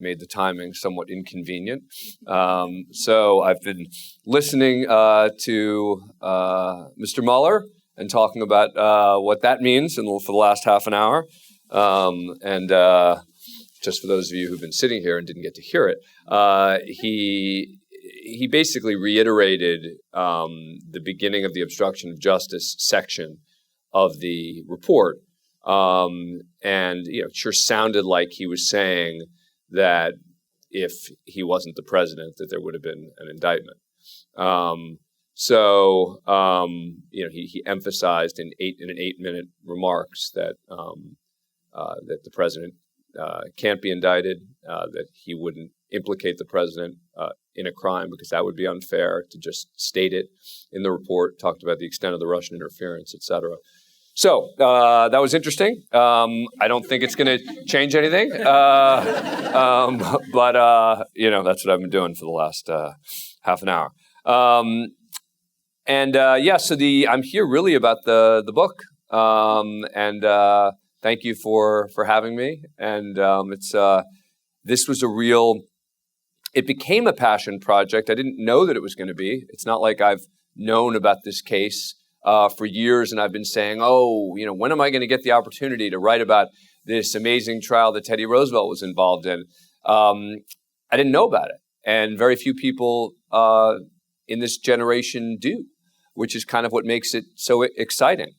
made the timing somewhat inconvenient. So I've been listening to Mr. Mueller and talking about what that means for the last half an hour. And just for those of you who've been sitting here and didn't get to hear it, he basically reiterated the beginning of the obstruction of justice section of the report. And it sure sounded like he was saying that if he wasn't the president, that there would have been an indictment. He emphasized in an 8-minute remarks that that the president can't be indicted, that he wouldn't implicate the president in a crime because that would be unfair to just state it in the report, talked about the extent of the Russian interference, et cetera. So that was interesting. I don't think it's going to change anything, but that's what I've been doing for the last half an hour. So I'm here really about the book, and thank you for having me. And this was it became a passion project. I didn't know that it was going to be. It's not like I've known about this case for years, and I've been saying, when am I going to get the opportunity to write about this amazing trial that Teddy Roosevelt was involved in? I didn't know about it, and very few people in this generation do, which is kind of what makes it so exciting.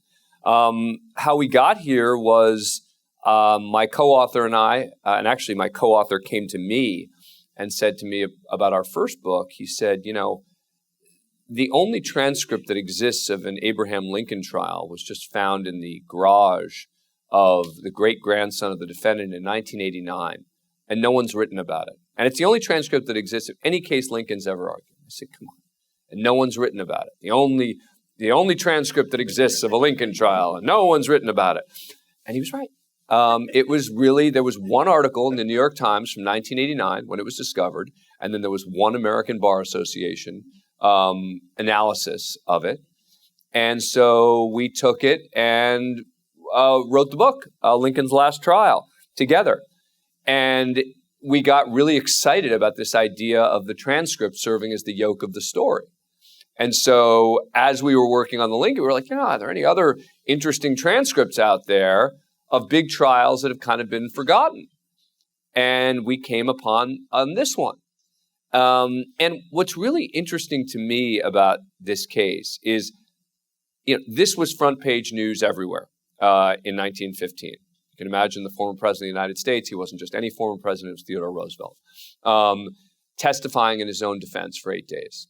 How we got here was my co-author and I, and actually my co-author came to me and said to me about our first book. He said, the only transcript that exists of an Abraham Lincoln trial was just found in the garage of the great-grandson of the defendant in 1989, and no one's written about it. And it's the only transcript that exists of any case Lincoln's ever argued. I said, come on. And no one's written about it. The only transcript that exists of a Lincoln trial, and no one's written about it. And he was right. There was one article in the New York Times from 1989 when it was discovered, and then there was one American Bar Association analysis of it. And so we took it and wrote the book, Lincoln's Last Trial, together. And we got really excited about this idea of the transcript serving as the yoke of the story. And so as we were working on the Lincoln, we were like, are there any other interesting transcripts out there of big trials that have kind of been forgotten? And we came upon this one. And what's really interesting to me about this case is, this was front page news everywhere in 1915. You can imagine the former president of the United States. He wasn't just any former president, it was Theodore Roosevelt, testifying in his own defense for 8 days.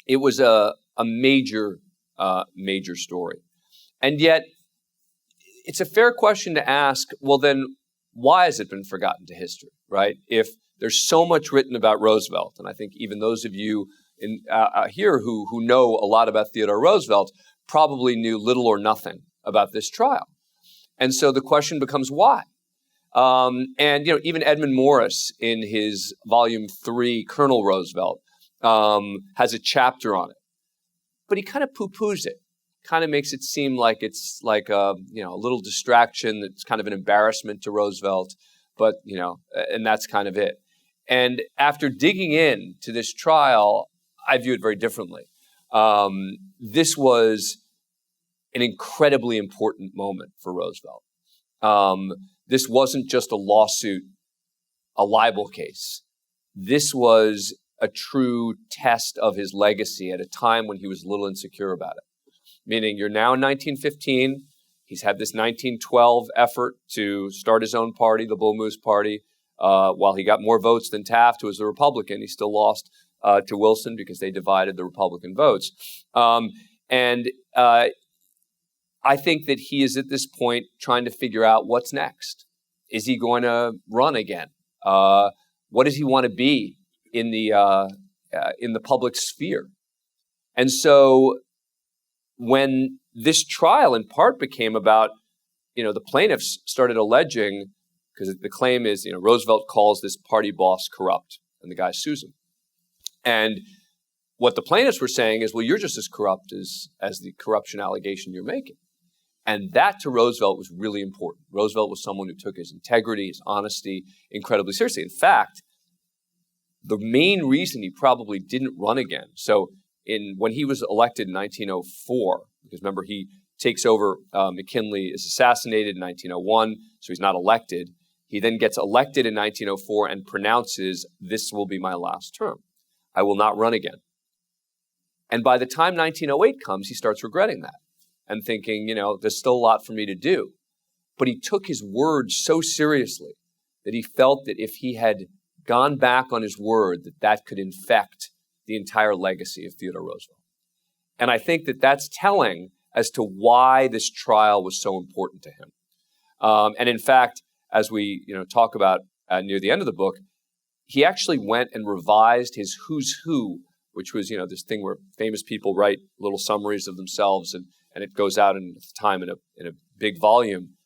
It was a major story. And yet, it's a fair question to ask, well, then, why has it been forgotten to history, right? If there's so much written about Roosevelt, and I think even those of you here who know a lot about Theodore Roosevelt probably knew little or nothing about this trial. And so the question becomes why? Even Edmund Morris in his volume 3, Colonel Roosevelt, has a chapter on it. But he kind of poo-poos it, kind of makes it seem like it's like a little distraction that's kind of an embarrassment to Roosevelt, but, and that's kind of it. And after digging in to this trial, I view it very differently. This was an incredibly important moment for Roosevelt. This wasn't just a lawsuit, a libel case. This was a true test of his legacy at a time when he was a little insecure about it. Meaning you're now in 1915. He's had this 1912 effort to start his own party, the Bull Moose Party. While he got more votes than Taft, who was a Republican, he still lost to Wilson because they divided the Republican votes. I think that he is at this point trying to figure out what's next. Is he going to run again? What does he want to be in the public sphere? And so when this trial in part became about, the plaintiffs started alleging, because the claim is, Roosevelt calls this party boss corrupt, and the guy sues him. And what the plaintiffs were saying is, well, you're just as corrupt as the corruption allegation you're making. And that to Roosevelt was really important. Roosevelt was someone who took his integrity, his honesty incredibly seriously. In fact, the main reason he probably didn't run again, so when he was elected in 1904, because remember he takes over, McKinley is assassinated in 1901, so he's not elected. He then gets elected in 1904 and pronounces, "This will be my last term. I will not run again." And by the time 1908 comes, he starts regretting that and thinking, there's still a lot for me to do. But he took his word so seriously that he felt that if he had gone back on his word, that could infect the entire legacy of Theodore Roosevelt. And I think that that's telling as to why this trial was so important to him. And in fact, as we talk about near the end of the book, he actually went and revised his Who's Who, which was this thing where famous people write little summaries of themselves, and it goes out at the time in a big volume.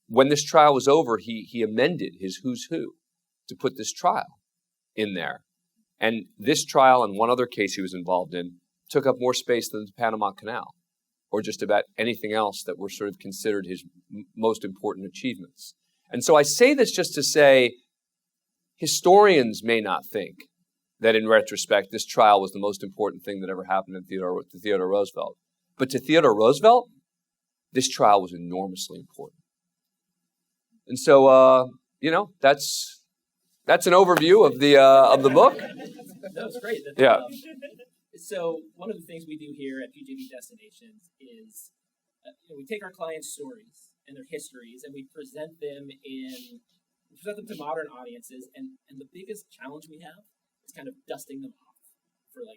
When this trial was over, he amended his Who's Who to put this trial in there. And this trial and one other case he was involved in took up more space than the Panama Canal, or just about anything else that were sort of considered his most important achievements. And so I say this just to say, historians may not think that in retrospect, this trial was the most important thing that ever happened to Theodore Roosevelt. But to Theodore Roosevelt, this trial was enormously important. And so, that's an overview of the book. That was great. So one of the things we do here at PJB Destinations is we take our clients' stories and their histories and we present them to modern audiences. And the biggest challenge we have is kind of dusting them off for the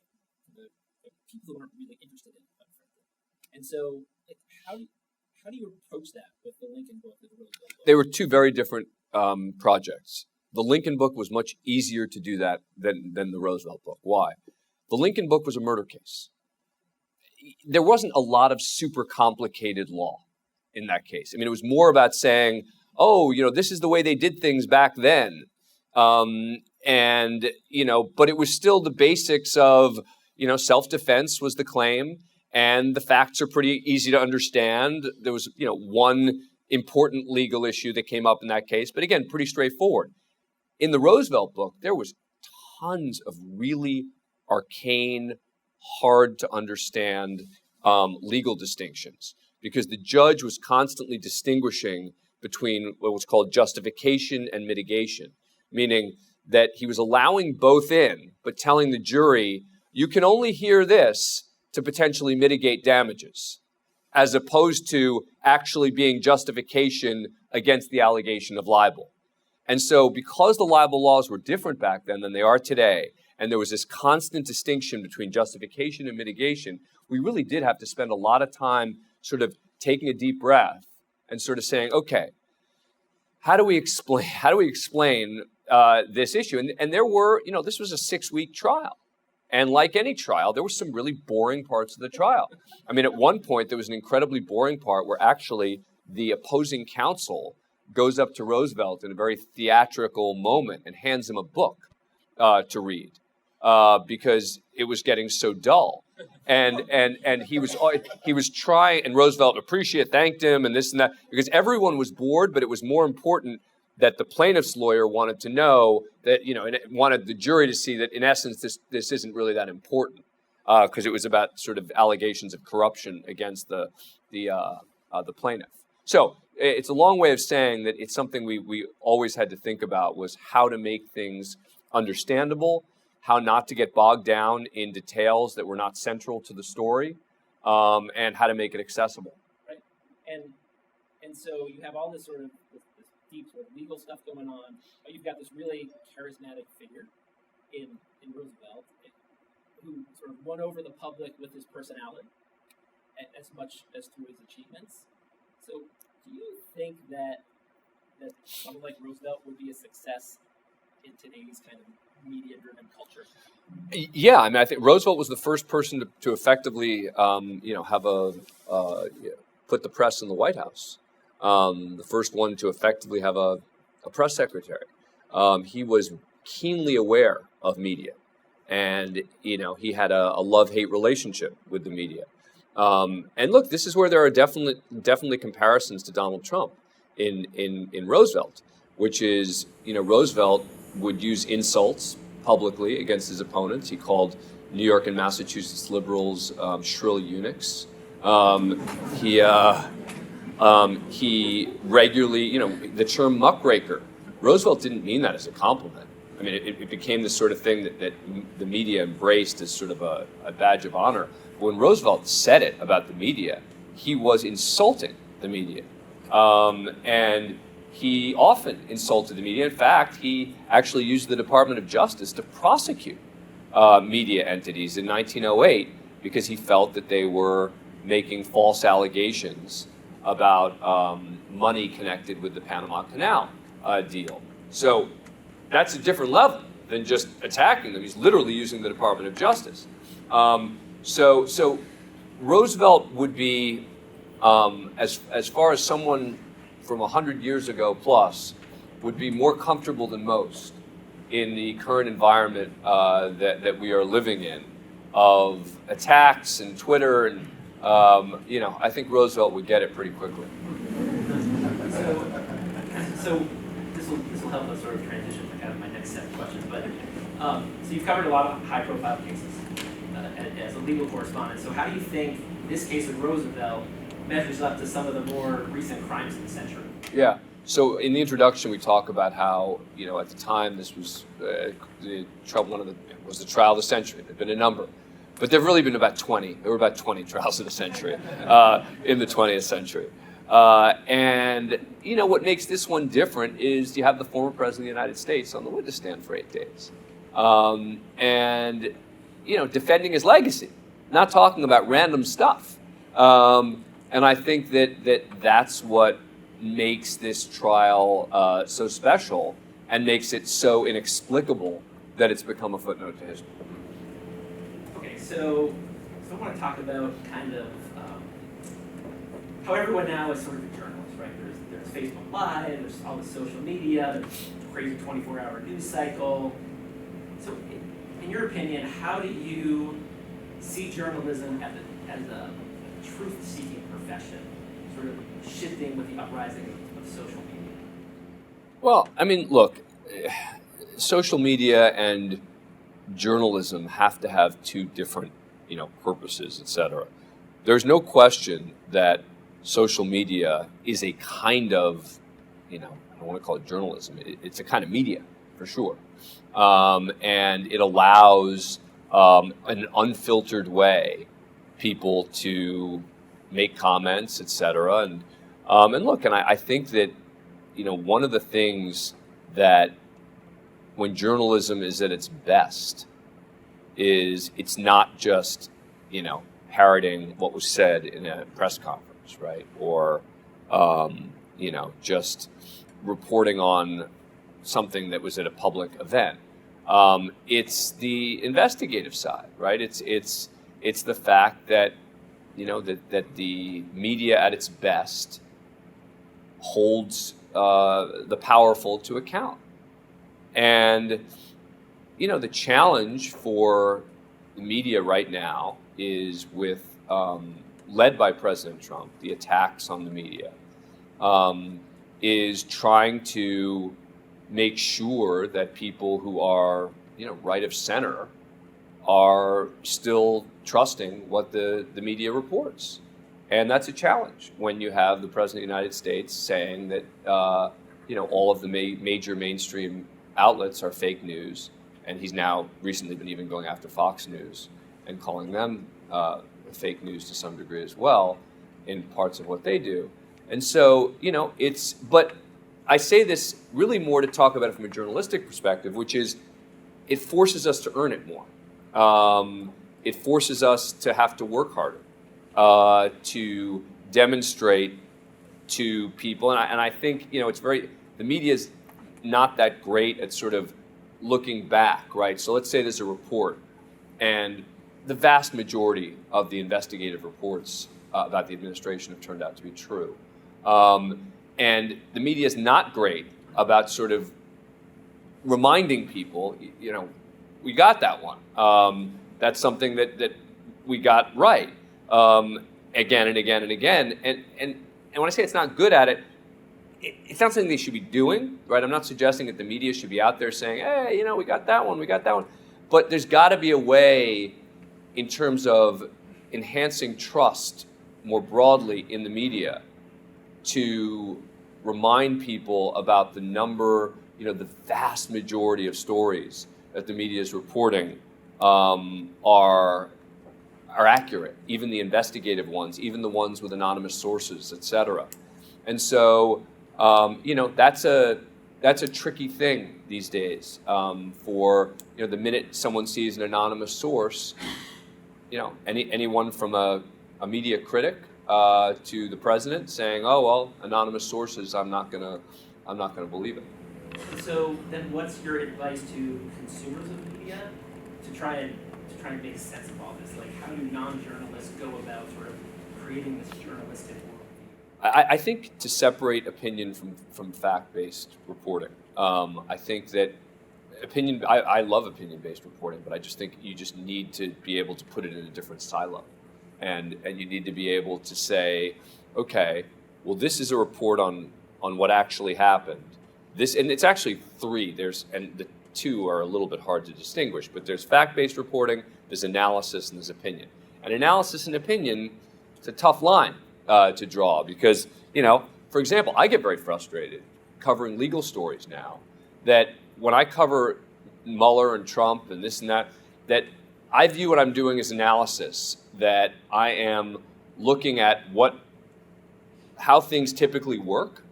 people who aren't really interested in it. And so, how do you approach that with the Lincoln book and the Roosevelt book? They were two very different projects. The Lincoln book was much easier to do that than the Roosevelt book. Why? The Lincoln book was a murder case. There wasn't a lot of super complicated law in that case. I mean, it was more about saying, this is the way they did things back then. But it was still the basics of, self-defense was the claim, and the facts are pretty easy to understand. There was, one important legal issue that came up in that case, but again, pretty straightforward. In the Roosevelt book, there was tons of really arcane, hard to understand legal distinctions, because the judge was constantly distinguishing between what was called justification and mitigation, meaning that he was allowing both in, but telling the jury, you can only hear this to potentially mitigate damages, as opposed to actually being justification against the allegation of libel. And so because the libel laws were different back then than they are today, and there was this constant distinction between justification and mitigation, we really did have to spend a lot of time sort of taking a deep breath and sort of saying, okay, how do we explain this issue? And there were, this was a 6-week trial. And like any trial, there were some really boring parts of the trial. I mean, at one point, there was an incredibly boring part where actually the opposing counsel goes up to Roosevelt in a very theatrical moment and hands him a book to read because it was getting so dull. And he was trying, and Roosevelt thanked him and this and that, because everyone was bored, but it was more important that the plaintiff's lawyer wanted to know that, and wanted the jury to see that in essence this isn't really that important, because it was about sort of allegations of corruption against the plaintiff. So it's a long way of saying that it's something we always had to think about, was how to make things understandable, how not to get bogged down in details that were not central to the story, and how to make it accessible. Right, and so you have all this sort of this deep sort of legal stuff going on, but you've got this really charismatic figure in Roosevelt who sort of won over the public with his personality as much as through his achievements. So do you think that someone like Roosevelt would be a success in today's kind of media-driven culture? Yeah, I mean, I think Roosevelt was the first person to effectively, have put the press in the White House. The first one to effectively have a press secretary. He was keenly aware of media, and he had a love-hate relationship with the media. And look, this is where there are definitely comparisons to Donald Trump in Roosevelt, which is, Roosevelt would use insults publicly against his opponents. He called New York and Massachusetts liberals shrill eunuchs. He regularly, the term muckraker. Roosevelt didn't mean that as a compliment. I mean, it became this sort of thing that the media embraced as sort of a badge of honor. When Roosevelt said it about the media, he was insulting the media. And he often insulted the media. In fact, he actually used the Department of Justice to prosecute media entities in 1908 because he felt that they were making false allegations about money connected with the Panama Canal deal. So that's a different level than just attacking them. He's literally using the Department of Justice. So Roosevelt would be, as far as someone from 100 years ago plus, would be more comfortable than most in the current environment that we are living in, of attacks and Twitter, and I think Roosevelt would get it pretty quickly. So this will help us sort of transition to kind of my next set of questions. But so you've covered a lot of high-profile cases as a legal correspondent. So how do you think this case of Roosevelt measures up to some of the more recent crimes of the century? Yeah. So in the introduction, we talk about how, at the time this was the trial of the century. There've been a number, but there've really been about 20. There were about 20 trials of the century in the 20th century. And what makes this one different is you have the former president of the United States on the witness stand for 8 days, and defending his legacy, not talking about random stuff. And I think that's what makes this trial so special and makes it so inexplicable that it's become a footnote to history. Okay, so I want to talk about kind of how everyone now is sort of a journalist, right? There's Facebook Live, there's all the social media, there's a crazy 24-hour news cycle. So in your opinion, how do you see journalism as a truth-seeking profession, sort of shifting with the uprising of social media? Well, I mean, look, social media and journalism have to have two different, purposes, et cetera. There's no question that social media is a kind of, I don't want to call it journalism. It's a kind of media, for sure. And it allows an unfiltered way people to make comments, et cetera. And look, and I think that, one of the things that when journalism is at its best is it's not just, parroting what was said in a press conference, right? Or, just reporting on something that was at a public event. It's the investigative side, right? It's the fact that, that the media at its best holds the powerful to account. And, the challenge for the media right now is with, led by President Trump, the attacks on the media, is trying to make sure that people who are, right of center are still trusting what the media reports. And that's a challenge when you have the President of the United States saying that, all of the major mainstream outlets are fake news. And he's now recently been even going after Fox News and calling them fake news to some degree as well in parts of what they do. And so, but I say this really more to talk about it from a journalistic perspective, which is it forces us to earn it more. It forces us to have to work harder, to demonstrate to people. And I think, the media is not that great at sort of looking back, right? So let's say there's a report, and the vast majority of the investigative reports about the administration have turned out to be true. And the media is not great about sort of reminding people, we got that one. That's something that we got right. again and again and again. And when I say it's not good at it, it's not something they should be doing, right? I'm not suggesting that the media should be out there saying, hey, we got that one, we got that one. But there's got to be a way in terms of enhancing trust more broadly in the media to remind people about the number, the vast majority of stories that the media is reporting are accurate, even the investigative ones, even the ones with anonymous sources, et cetera. And so, that's a tricky thing these days. For the minute someone sees an anonymous source, anyone from a media critic to the president saying, "Oh well, anonymous sources, I'm not gonna believe it." So then, what's your advice to consumers of media to try and make sense of all this? Like, how do non-journalists go about sort of creating this journalistic world? I think to separate opinion from fact-based reporting. I think that opinion. I love opinion-based reporting, but I just think you just need to be able to put it in a different silo, and you need to be able to say, okay, well, this is a report on what actually happened. This, and it's actually three. And the two are a little bit hard to distinguish, but there's fact-based reporting, there's analysis, and there's opinion. And analysis and opinion, it's a tough line to draw because, for example, I get very frustrated covering legal stories now that when I cover Mueller and Trump and this and that I view what I'm doing as analysis, that I am looking at how things typically work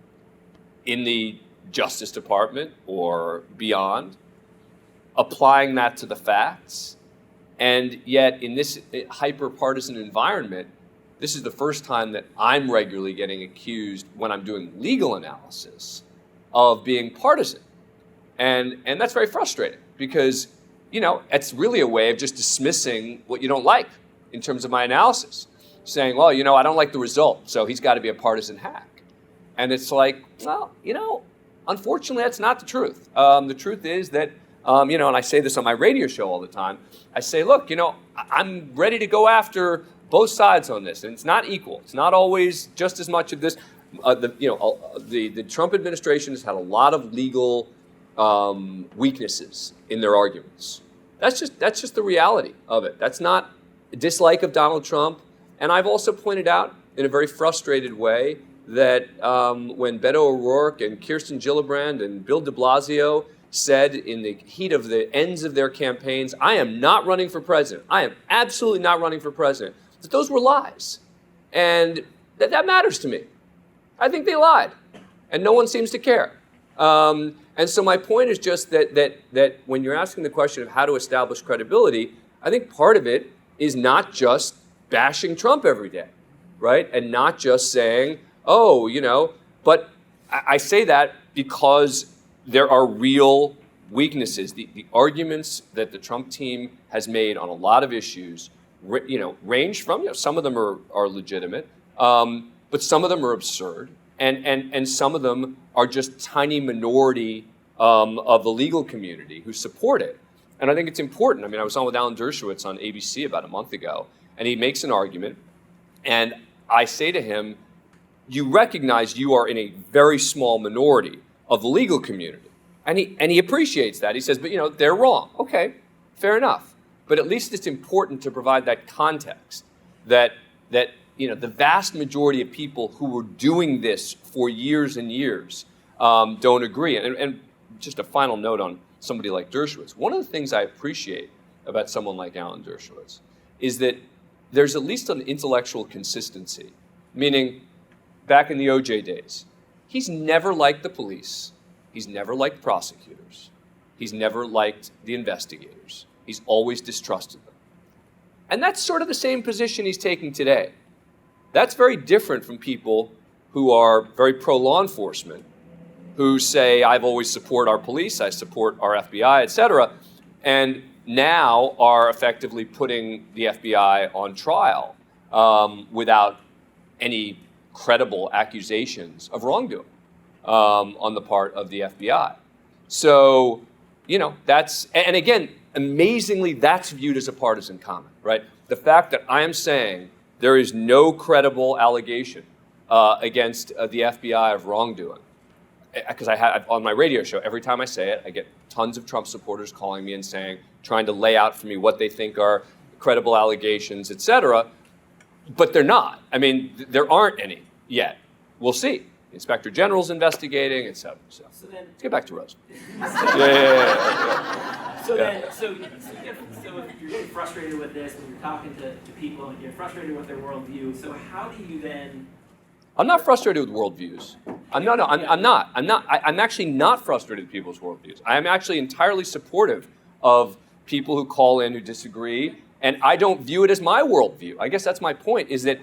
in the Justice Department or beyond, applying that to the facts, and yet in this hyper-partisan environment, this is the first time that I'm regularly getting accused when I'm doing legal analysis of being partisan. And that's very frustrating because, it's really a way of just dismissing what you don't like in terms of my analysis. Saying, well, I don't like the result, so he's got to be a partisan hack. And it's like, well, unfortunately, that's not the truth. The truth is that, and I say this on my radio show all the time, I say, look, I'm ready to go after both sides on this, and it's not equal. It's not always just as much of this. The Trump administration has had a lot of legal weaknesses in their arguments. That's just the reality of it. That's not a dislike of Donald Trump. And I've also pointed out in a very frustrated way that when Beto O'Rourke and Kirsten Gillibrand and Bill de Blasio said in the heat of the ends of their campaigns, I am not running for president. I am absolutely not running for president. That those were lies. And that matters to me. I think they lied. And no one seems to care. And so my point is just that when you're asking the question of how to establish credibility, I think part of it is not just bashing Trump every day, right? And not just saying, but I say that because there are real weaknesses. The arguments that the Trump team has made on a lot of issues, range from, some of them are legitimate, but some of them are absurd. And some of them are just tiny minority of the legal community who support it. And I think it's important. I mean, I was on with Alan Dershowitz on ABC about a month ago, and he makes an argument, and I say to him, you recognize you are in a very small minority of the legal community. And he appreciates that. He says, but they're wrong. Okay, fair enough. But at least it's important to provide that context that the vast majority of people who were doing this for years and years don't agree. And just a final note on somebody like Dershowitz. One of the things I appreciate about someone like Alan Dershowitz is that there's at least an intellectual consistency, meaning back in the OJ days, he's never liked the police. He's never liked prosecutors. He's never liked the investigators. He's always distrusted them. And that's sort of the same position he's taking today. That's very different from people who are very pro-law enforcement, who say, I've always support our police, I support our FBI, et cetera, and now are effectively putting the FBI on trial without any credible accusations of wrongdoing on the part of the FBI. So, and again, amazingly, that's viewed as a partisan comment, right? The fact that I am saying there is no credible allegation against the FBI of wrongdoing. Because I had on my radio show, every time I say it, I get tons of Trump supporters calling me and saying, trying to lay out for me what they think are credible allegations, et cetera. But they're not. I mean, there aren't any yet. We'll see. The Inspector General's investigating, et cetera. So let's get back to Rose. So you're getting frustrated with this when you're talking to people and you're frustrated with their worldview. So how do you then? I'm not frustrated with worldviews. I'm not. I'm actually not frustrated with people's worldviews. I'm actually entirely supportive of people who call in who disagree, and I don't view it as my worldview. I guess that's my point, is that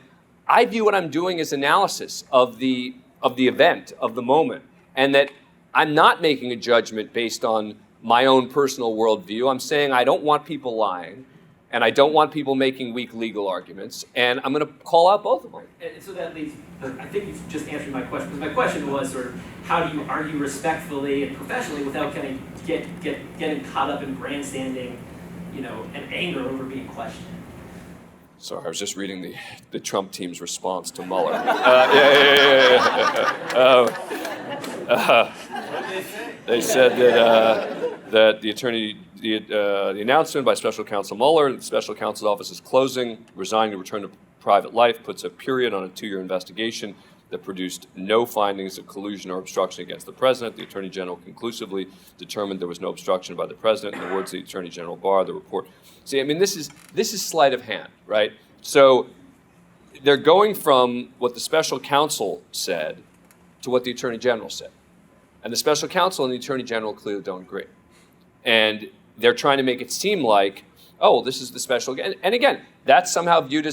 I view what I'm doing as analysis of the event, of the moment, and that I'm not making a judgment based on my own personal worldview. I'm saying I don't want people lying, and I don't want people making weak legal arguments, and I'm going to call out both of them. And so that leads, I think you've just answered my question, because my question was sort of, how do you argue respectfully and professionally without getting caught up in grandstanding, and anger over being questioned? Sorry, I was just reading the Trump team's response to Mueller. They said that the announcement by Special Counsel Mueller that the Special Counsel's office is closing, resigning to return to private life, puts a period on a 2-year investigation that produced no findings of collusion or obstruction against the president. The Attorney General conclusively determined there was no obstruction by the president. In the words of the Attorney General Barr, the report. See, I mean, this is sleight of hand, right? So they're going from what the Special Counsel said to what the Attorney General said. And the Special Counsel and the Attorney General clearly don't agree. And they're trying to make it seem like, oh, this is the special. And again, that's somehow viewed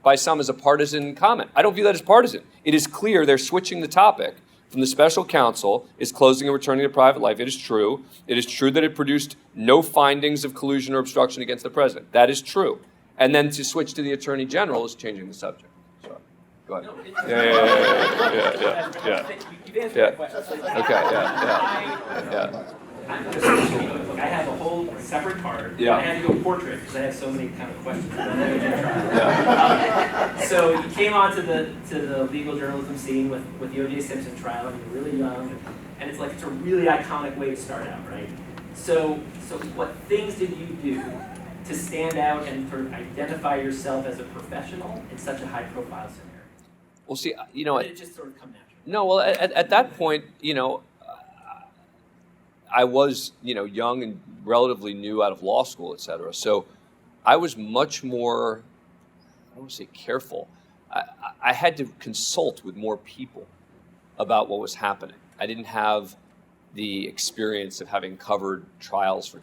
by some as a partisan comment. I don't view that as partisan. It is clear they're switching the topic from the Special Counsel is closing and returning to private life. It is true. It is true that it produced no findings of collusion or obstruction against the president. That is true. And then to switch to the Attorney General is changing the subject. Sorry. Go ahead. You've answered my question. Okay, Look, I have a whole separate card. Yeah. I had to go portrait because I have so many kind of questions about the OJ trial. So you came onto the legal journalism scene with the O.J. Simpson trial, and you're really young, and it's a really iconic way to start out, right? So what things did you do to stand out and sort of identify yourself as a professional in such a high-profile scenario? Well, see, Or did it just sort of come naturally? No, well, at that point, I was, young and relatively new out of law school, et cetera. So I was much more, I don't want to say careful. I had to consult with more people about what was happening. I didn't have the experience of having covered trials for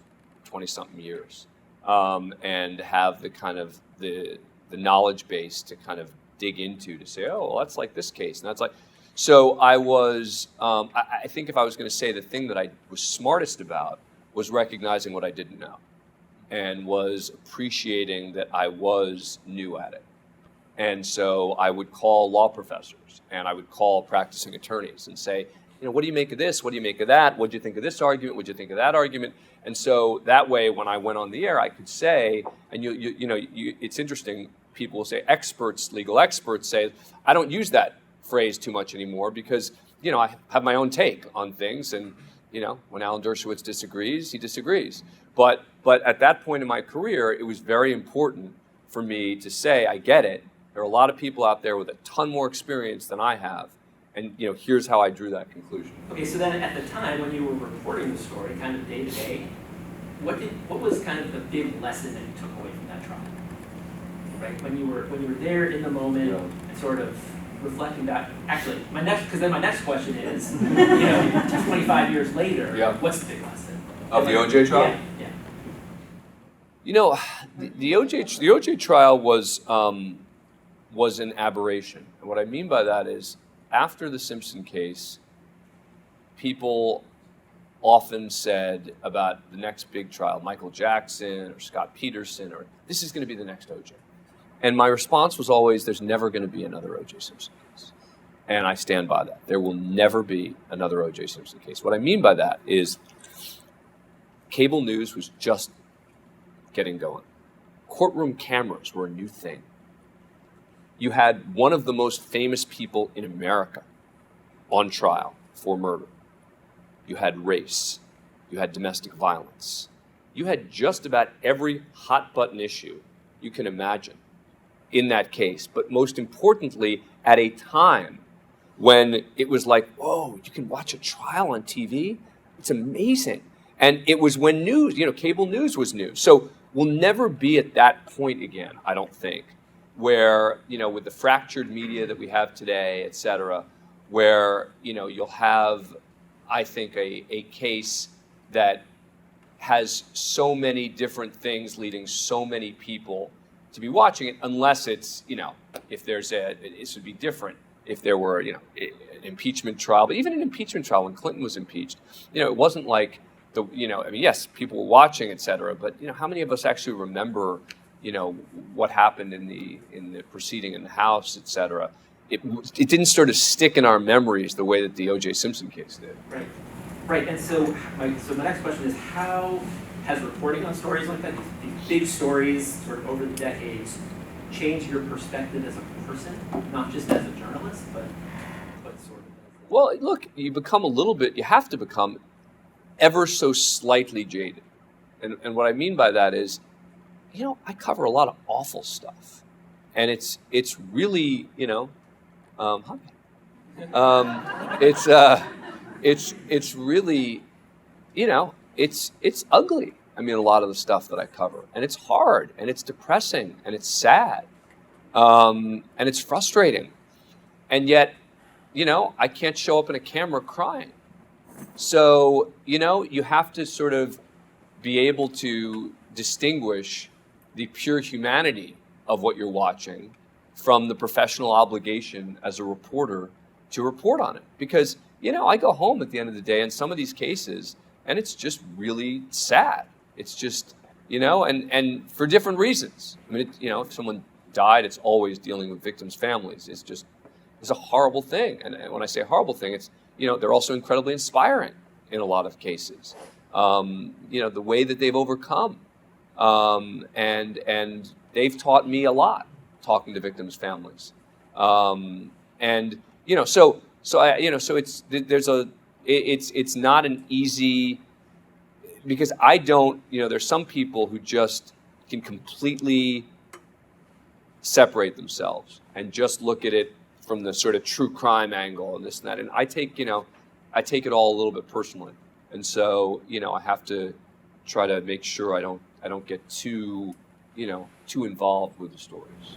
20-something years and have the kind of the knowledge base to kind of dig into to say, oh, well, that's like this case, and that's like. So I was, I think if I was going to say the thing that I was smartest about was recognizing what I didn't know and was appreciating that I was new at it. And so I would call law professors and I would call practicing attorneys and say, what do you make of this? What do you make of that? What do you think of this argument? What do you think of that argument? And so that way, when I went on the air, I could say, and it's interesting, people will say experts, legal experts say, I don't use that phrase too much anymore because, I have my own take on things, and, when Alan Dershowitz disagrees, he disagrees. But at that point in my career, it was very important for me to say, I get it. There are a lot of people out there with a ton more experience than I have, and here's how I drew that conclusion. Okay, so then at the time when you were reporting the story, kind of day to day, what was kind of the big lesson that you took away from that trial? Right, when you were there in the moment, and sort of reflecting back. Actually, my next question is, 25 years later, what's the big lesson of the OJ trial? Yeah. The OJ trial was an aberration, and what I mean by that is, after the Simpson case, people often said about the next big trial, Michael Jackson or Scott Peterson, or this is going to be the next OJ. And my response was always, there's never going to be another O.J. Simpson case. And I stand by that. There will never be another O.J. Simpson case. What I mean by that is cable news was just getting going. Courtroom cameras were a new thing. you had one of the most famous people in America on trial for murder. You had race. You had domestic violence. You had just about every hot button issue you can imagine in that case. But most importantly, at a time when it was like, whoa, you can watch a trial on TV? It's amazing. And it was when news, cable news was new. So we'll never be at that point again, I don't think, where, with the fractured media that we have today, et cetera, where, you'll have, I think, a case that has so many different things leading so many people to be watching it, unless it's, if there's it would be different if there were, an impeachment trial. But even an impeachment trial, when Clinton was impeached, it wasn't like yes, people were watching, et cetera, but, how many of us actually remember, what happened in the proceeding in the House, et cetera? It didn't sort of stick in our memories the way that the O.J. Simpson case did. Right. And so my next question is, how has reporting on stories like that, these big stories sort of over the decades, changed your perspective as a person, not just as a journalist, but sort of? Well, look, you have to become ever so slightly jaded. And what I mean by that is, I cover a lot of awful stuff. And it's really, it's really, it's ugly. I mean, a lot of the stuff that I cover, and it's hard, and it's depressing, and it's sad, and it's frustrating, and yet, I can't show up in a camera crying. So, you have to sort of be able to distinguish the pure humanity of what you're watching from the professional obligation as a reporter to report on it. Because, I go home at the end of the day in some of these cases, and it's just really sad. It's just, and for different reasons. I mean, if someone died, it's always dealing with victims' families. It's a horrible thing. And when I say horrible thing, it's, they're also incredibly inspiring in a lot of cases. The way that they've overcome. And they've taught me a lot, talking to victims' families. It's not an easy, because I don't, there's some people who just can completely separate themselves and just look at it from the sort of true crime angle and this and that. And I take it all a little bit personally. And so, I have to try to make sure I don't get too involved with the stories.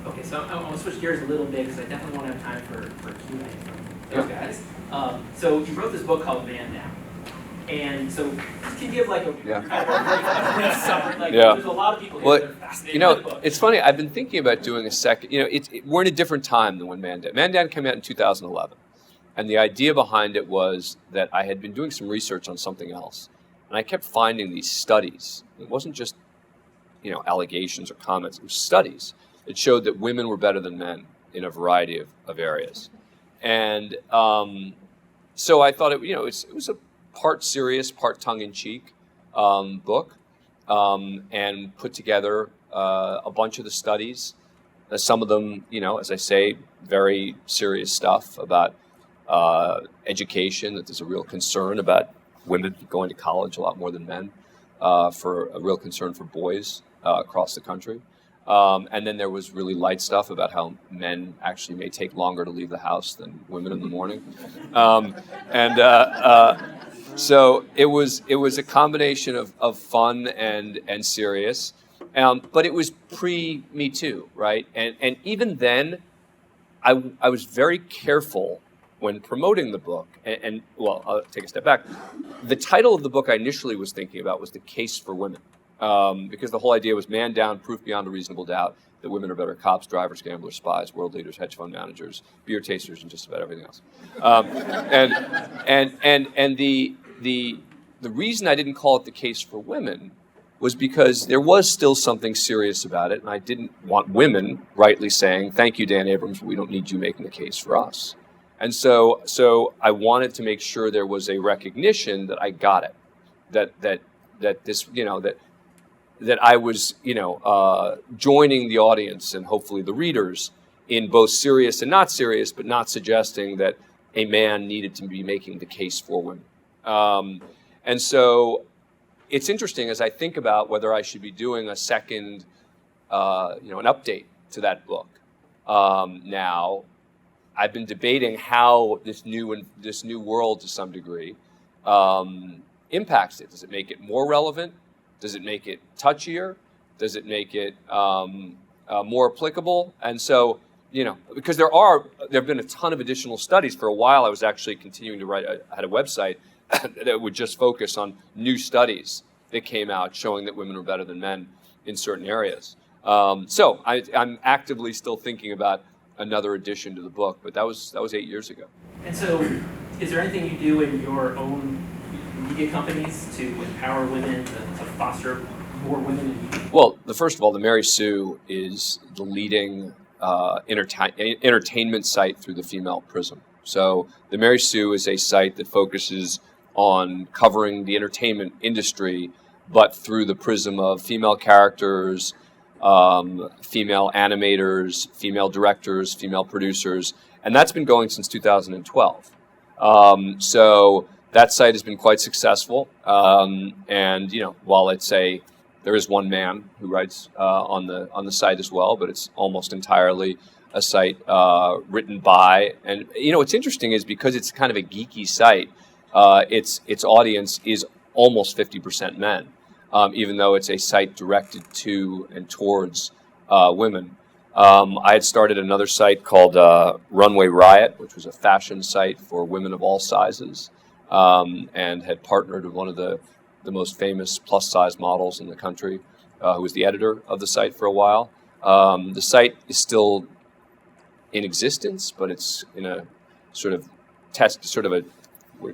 Okay, so I want to switch gears a little bit because I definitely want to have time for Q&A from those guys. So you wrote this book called Man Down. And so can you give like a brief summary? There's a lot of people here that are fascinated with the book. It's funny, I've been thinking about doing a second, we're in a different time than when Man Down. Man Down came out in 2011. And the idea behind it was that I had been doing some research on something else. And I kept finding these studies. It wasn't just, allegations or comments. It was studies that showed that women were better than men in a variety of areas. And so I thought it was a part serious, part tongue-in-cheek book, and put together a bunch of the studies. Some of them, as I say, very serious stuff about education, that there's a real concern about women going to college a lot more than men, for a real concern for boys across the country. And then there was really light stuff about how men actually may take longer to leave the house than women in the morning. So it was a combination of fun and serious. But it was pre-Me Too, right? And even then, I was very careful when promoting the book, and I'll take a step back. The title of the book I initially was thinking about was The Case for Women, because the whole idea was man down, proof beyond a reasonable doubt that women are better cops, drivers, gamblers, spies, world leaders, hedge fund managers, beer tasters, and just about everything else. And the reason I didn't call it The Case for Women was because there was still something serious about it, and I didn't want women rightly saying, "Thank you, Dan Abrams, but we don't need you making the case for us." And so I wanted to make sure there was a recognition that I got it, that this, that that I was, joining the audience and hopefully the readers in both serious and not serious, but not suggesting that a man needed to be making the case for women. And so it's interesting as I think about whether I should be doing a second, an update to that book. Now, I've been debating how this new world, to some degree, impacts it. Does it make it more relevant? Does it make it touchier? Does it make it more applicable? And so, because there have been a ton of additional studies. For a while, I was actually continuing to write. I had a website that would just focus on new studies that came out showing that women were better than men in certain areas. So I'm actively still thinking about another addition to the book, but that was 8 years ago. And so, is there anything you do in your own media companies to empower women, to foster more women in media? Well, first of all, the Mary Sue is the leading entertainment site through the female prism. So the Mary Sue is a site that focuses on covering the entertainment industry, but through the prism of female characters, female animators, female directors, female producers, and that's been going since 2012. So that site has been quite successful, and while there is one man who writes on the site as well, but it's almost entirely a site written by, and what's interesting is because it's kind of a geeky site, its audience is almost 50% men. Even though it's a site directed to and towards women. I had started another site called Runway Riot, which was a fashion site for women of all sizes, and had partnered with one of the most famous plus-size models in the country, who was the editor of the site for a while. The site is still in existence, but it's in a sort of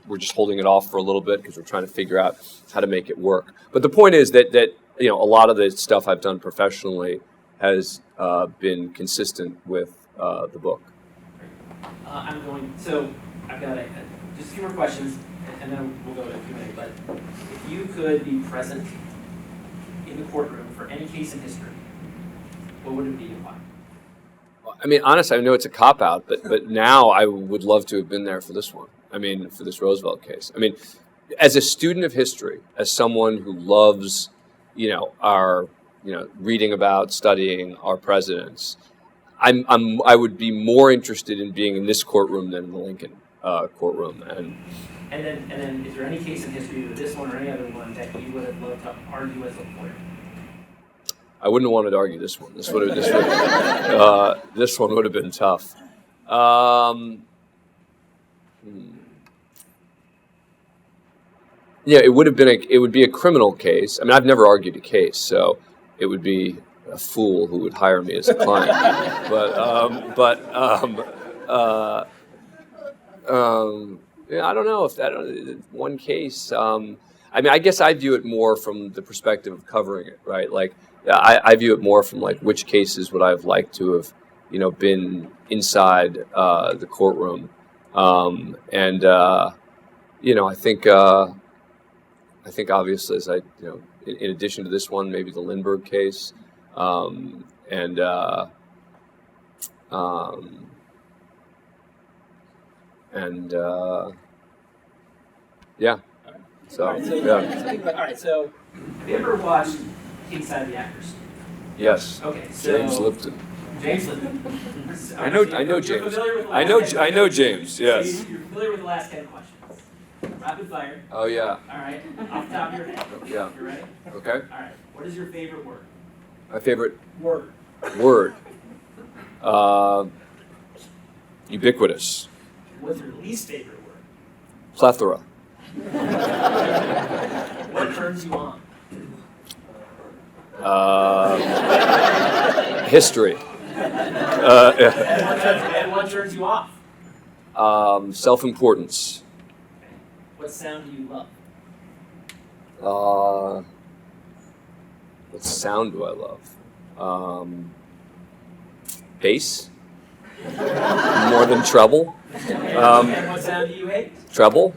we're just holding it off for a little bit because we're trying to figure out how to make it work. But the point is that a lot of the stuff I've done professionally has been consistent with the book. I've got just a few more questions, and then we'll go to Q&A. But if you could be present in the courtroom for any case in history, what would it be and why? I mean, honestly, I know it's a cop-out, but now I would love to have been there for this one. I mean, for this Roosevelt case. I mean, as a student of history, as someone who loves, our, reading about, studying our presidents, I would be more interested in being in this courtroom than in the Lincoln courtroom. And then, is there any case in history, either this one or any other one, that you would have loved to argue as a lawyer? I wouldn't have wanted to argue this one. This one would have been tough. Yeah, it would be a criminal case. I mean, I've never argued a case, so it would be a fool who would hire me as a client. Yeah, I don't know if that one case. I mean, I guess I view it more from the perspective of covering it, right? Like, I view it more from like which cases would I have liked to have, been inside the courtroom, I think obviously, as in addition to this one, maybe the Lindbergh case, yeah. So, all right. So, have you ever watched Inside the Actors? Yes. Okay. So James Lipton. James Lipton. I know James. I know James. Yes. So you're familiar with the last 10 questions. Rapid fire. Oh yeah. All right. Off the top of your head. Yeah. You ready? Okay. All right. What is your favorite word? My favorite word. Ubiquitous. What's your least favorite word? Plethora. What turns you on? History. And what turns you off? Self-importance. What sound do you love? What sound do I love? Bass. More than treble. And what sound do you hate? Treble.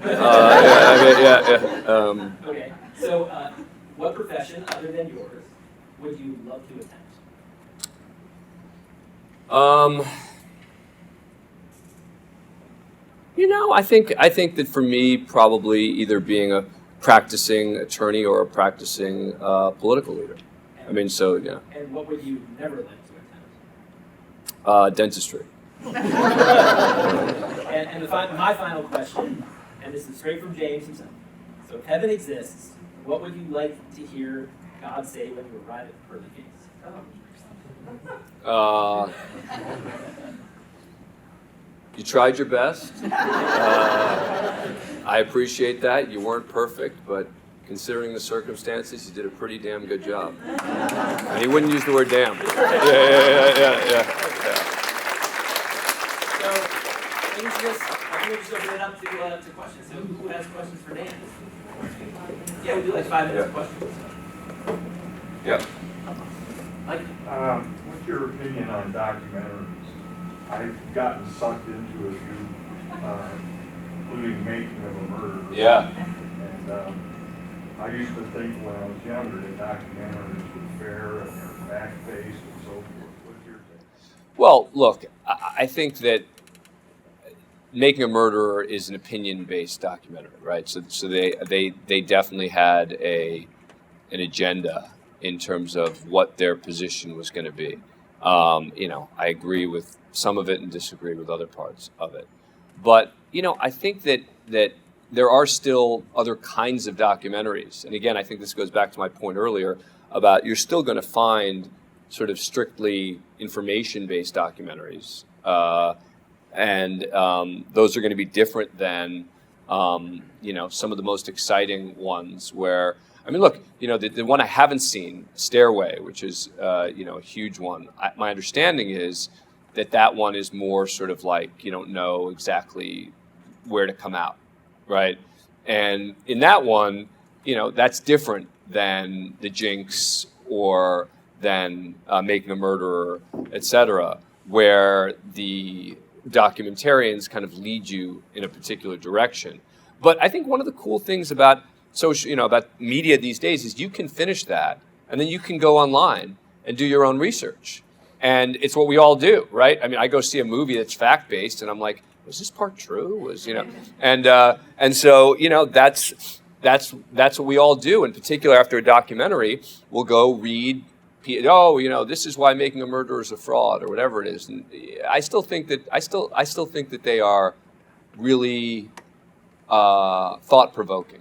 Okay. So, what profession other than yours would you love to attempt? I think that for me, probably either being a practicing attorney or a practicing political leader. And, And what would you never like to attempt? Dentistry. My final question, and this is straight from James himself. So if heaven exists, what would you like to hear God say when you arrive at the pearly gates? You tried your best. I appreciate that. You weren't perfect, but considering the circumstances, you did a pretty damn good job. And he wouldn't use the word damn. Yeah. So, I'm going to just open it up to questions. So who has questions for Dan? Yeah, we'll do like 5 minutes of questions. Yeah. Mike? What's your opinion on documentaries? I've gotten sucked into a few, including Making of a Murder. Yeah. And I used to think when I was younger that documentaries were fair and they're fact-based and so forth. What's your take? Well, look, I think that Making a Murderer is an opinion-based documentary, right? So they definitely had an agenda in terms of what their position was going to be. I agree with some of it and disagree with other parts of it. But, I think that there are still other kinds of documentaries. And again, I think this goes back to my point earlier about you're still going to find sort of strictly information-based documentaries. And those are going to be different than, some of the most exciting ones where, look, the one I haven't seen, Stairway, which is, a huge one. My understanding is that one is more sort of like you don't know exactly where to come out, right? And in that one, that's different than The Jinx or than Making a Murderer, et cetera, where the documentarians kind of lead you in a particular direction. But I think one of the cool things about about media these days is you can finish that and then you can go online and do your own research. And it's what we all do, right? I go see a movie that's fact-based and I'm like, was this part true? And so that's what we all do. In particular, after a documentary, we'll go read, this is why Making a Murderer is a fraud or whatever it is. And I still think that they are really thought-provoking.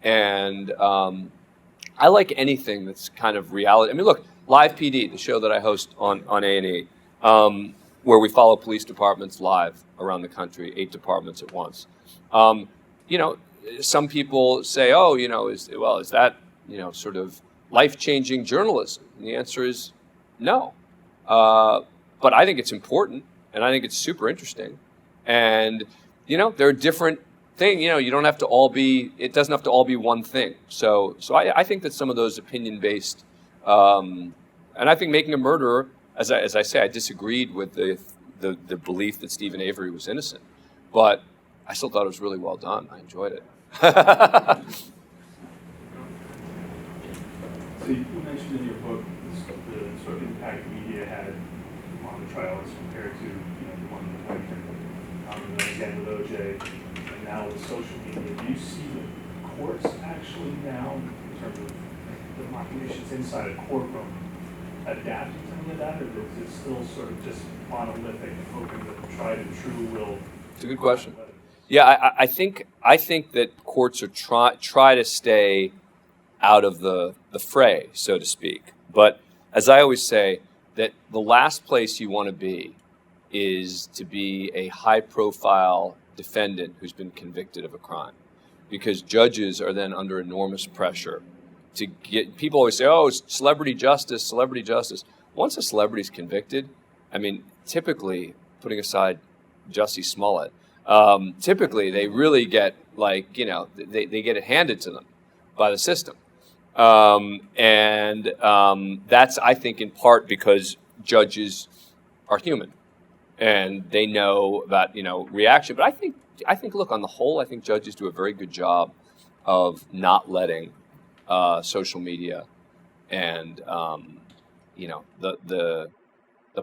And I like anything that's kind of reality. Look, Live PD, the show that I host on A&E, where we follow police departments live around the country, 8 departments at once. Some people say, is that, sort of life-changing journalism? And the answer is no. But I think it's important, and I think it's super interesting. And, there are different things, you don't have to all be, it doesn't have to all be one thing. So I think that some of those opinion-based, and I think Making a Murderer, as I say, I disagreed with the belief that Stephen Avery was innocent, but I still thought it was really well done. I enjoyed it. So you mentioned in your book the sort of impact media had on the trial as compared to the one in the Lincoln, again with OJ, and now with social media. Do you see the courts actually now, in terms of the machinations inside a courtroom, adapting to any of that, or is it still sort of just monolithic, hoping that the tried and true will? It's a good question. Yeah, I think that courts are try to stay out of the fray, so to speak. But as I always say, that the last place you want to be is to be a high-profile defendant who's been convicted of a crime, because judges are then under enormous pressure to get. People always say, "Oh, celebrity justice, celebrity justice." Once a celebrity's convicted, typically, putting aside Jussie Smollett, typically they really get they get it handed to them by the system. That's, I think, in part because judges are human and they know about, reaction. But I think, look, on the whole, I think judges do a very good job of not letting social media, and the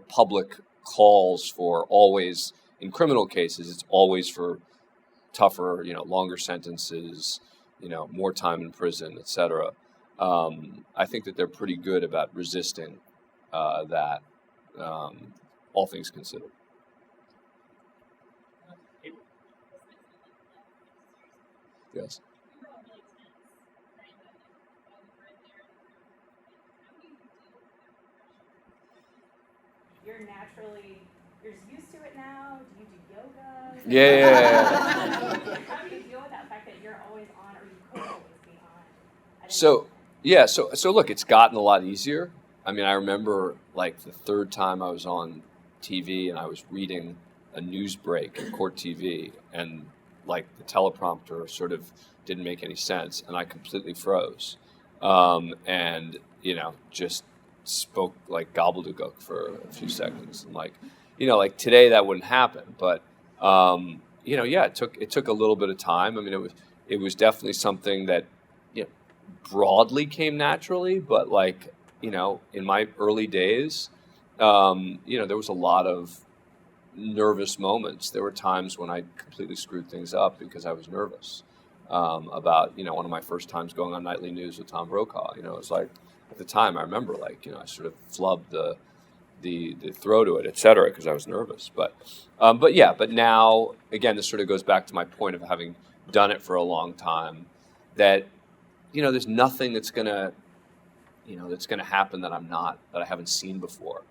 public calls for always, in criminal cases, it's always for tougher, longer sentences, more time in prison, etc. I think that they're pretty good about resisting that, all things considered. Yes. You're used to it now. Do you do yoga? Yeah. How do you deal with that fact that you're always on, or you could always be on? So look, it's gotten a lot easier. I mean, I remember like the third time I was on TV and I was reading a news break in court TV, and like the teleprompter sort of didn't make any sense, and I completely froze, and just spoke like gobbledygook for a few seconds, and like today that wouldn't happen, but it took a little bit of time. I mean, it was definitely something that broadly came naturally, but like in my early days, there was a lot of nervous moments. There were times when I completely screwed things up because I was nervous about one of my first times going on nightly news with Tom Brokaw. It was like at the time I remember I sort of flubbed the throw to it, et cetera, because I was nervous. But now again, this sort of goes back to my point of having done it for a long time, that there's nothing that's gonna happen that I haven't seen before,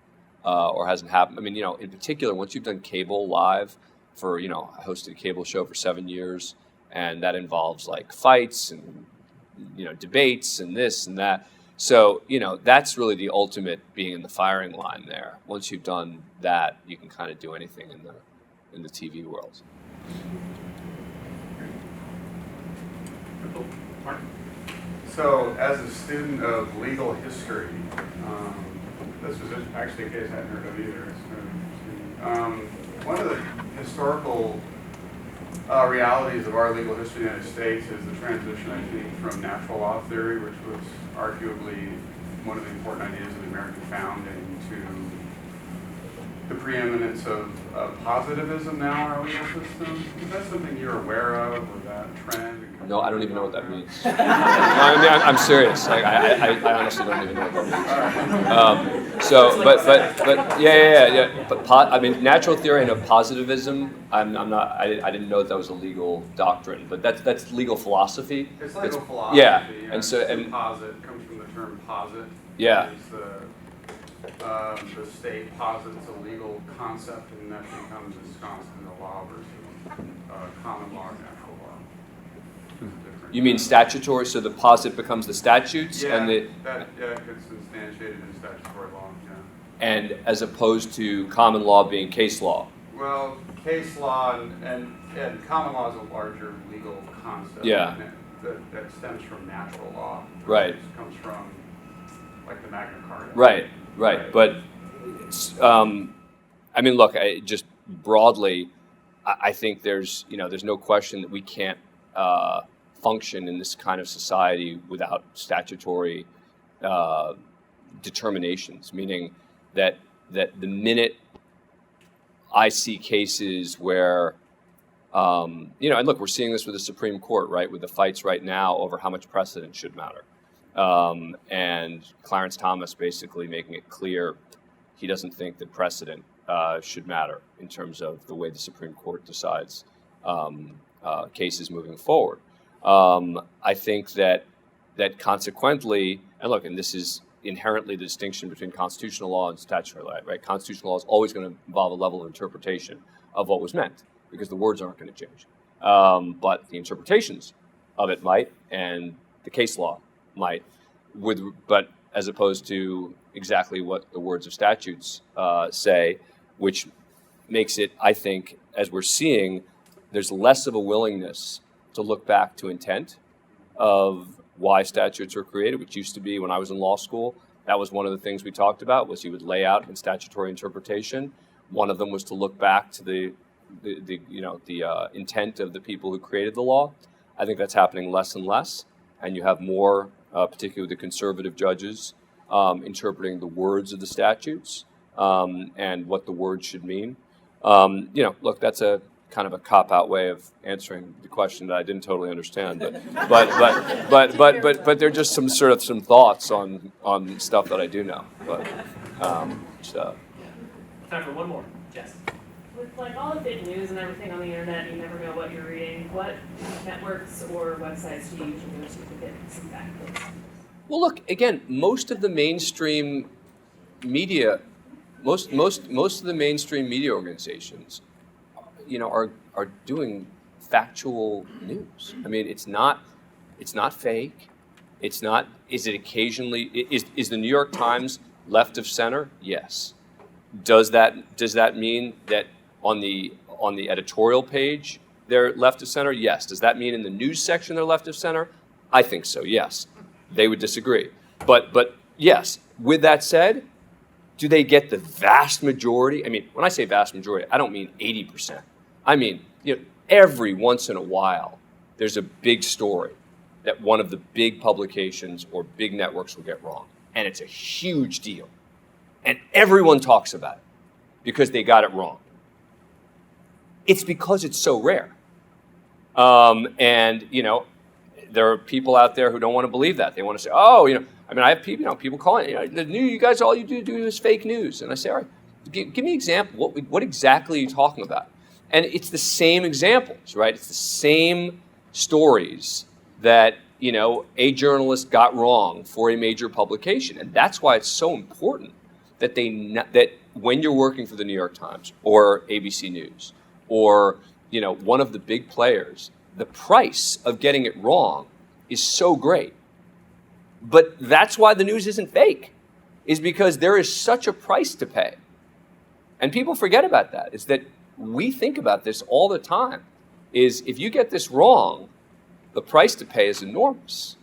or hasn't happened. I mean, in particular, once you've done cable live for, I hosted a cable show for 7 years, and that involves like fights and debates and this and that. So that's really the ultimate, being in the firing line there. Once you've done that, you can kind of do anything in the TV world. So, as a student of legal history, this was actually a case I hadn't heard of either. It's really interesting. One of the historical realities of our legal history in the United States is the transition, I think, from natural law theory, which was arguably one of the important ideas of the American founding, to the preeminence of positivism now in our legal system. Is that something you're aware of, or that trend? No, I don't even know what that means. No, I mean, I'm serious. I honestly don't even know what that means. But I mean, natural theory and positivism. I'm not. I didn't know that was a legal doctrine, but that's legal philosophy. It's legal philosophy. Yeah, and posit comes from the term posit. Yeah. The state posits a legal concept, and that becomes ensconced in the law versus common law and natural law. You mean statutory? So the posit becomes the statutes, and it gets instantiated in statutory law. Yeah. And as opposed to common law being case law. Well, case law and common law is a larger legal concept. Yeah. That stems from natural law. Right. It comes from like the Magna Carta. Right. But I mean, look, just broadly, I think there's no question that we can't function in this kind of society without statutory determinations, meaning that the minute I see cases where, and look, we're seeing this with the Supreme Court, right, with the fights right now over how much precedent should matter. And Clarence Thomas basically making it clear he doesn't think that precedent should matter in terms of the way the Supreme Court decides cases moving forward. I think that consequently, and look, and this is inherently the distinction between constitutional law and statutory law, right? Constitutional law is always going to involve a level of interpretation of what was meant, because the words aren't going to change. But the interpretations of it might, and the case law might, but as opposed to exactly what the words of statutes say, which makes it, I think, as we're seeing, there's less of a willingness to look back to intent of why statutes were created, which used to be, when I was in law school, that was one of the things we talked about, was you would lay out in statutory interpretation. One of them was to look back to the intent of the people who created the law. I think that's happening less and less, and you have more particularly the conservative judges, interpreting the words of the statutes and what the words should mean. Look, that's a kind of a cop-out way of answering the question that I didn't totally understand, but they're just some thoughts on stuff that I do know. Time for one more. Jess. With like all the fake news and everything on the internet, you never know what you're reading. What networks or websites do you usually go to get some backlinks? Well, look, again, most of the mainstream media, most of the mainstream media organizations, are doing factual news. I mean, it's not fake. It's not. Is it occasionally? Is the New York Times left of center? Yes. Does that mean that on the editorial page they're left of center? Yes. Does that mean in the news section they're left of center? I think so. Yes. They would disagree. But yes. With that said, do they get the vast majority? I mean, when I say vast majority, I don't mean 80%. I mean, every once in a while, there's a big story that one of the big publications or big networks will get wrong. And it's a huge deal. And everyone talks about it because they got it wrong. It's because it's so rare. There are people out there who don't want to believe that. They want to say, I have people calling, the news, you guys, all you do is fake news. And I say, all right, give me an example. What exactly are you talking about? And it's the same examples, right? It's the same stories that, a journalist got wrong for a major publication. And that's why it's so important that that when you're working for the New York Times or ABC News or, one of the big players, the price of getting it wrong is so great. But that's why the news isn't fake, is because there is such a price to pay. And people forget about that, is that we think about this all the time, is if you get this wrong, the price to pay is enormous.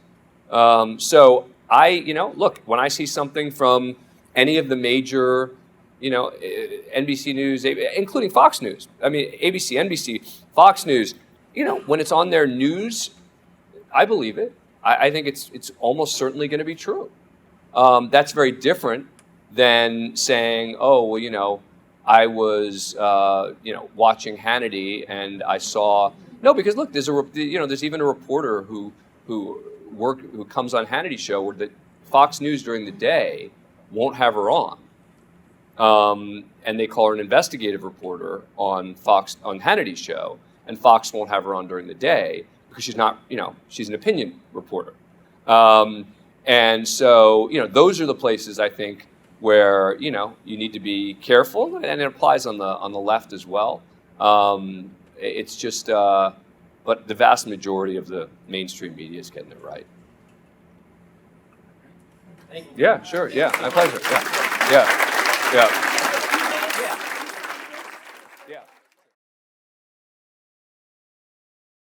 So look, when I see something from any of the major, NBC News, including Fox News, ABC, NBC, Fox News, when it's on their news, I believe it. I think it's almost certainly going to be true. That's very different than saying, I was, watching Hannity and I saw. No, because look, there's even a reporter who comes on Hannity's show where the Fox News during the day won't have her on, and they call her an investigative reporter on Hannity's show, and Fox won't have her on during the day because she's not, she's an opinion reporter. And so, those are the places I think where, you need to be careful, and it applies on the left as well. It's just, but the vast majority of the mainstream media is getting it right. Thank you. Yeah, sure. Yeah, my pleasure. Yeah.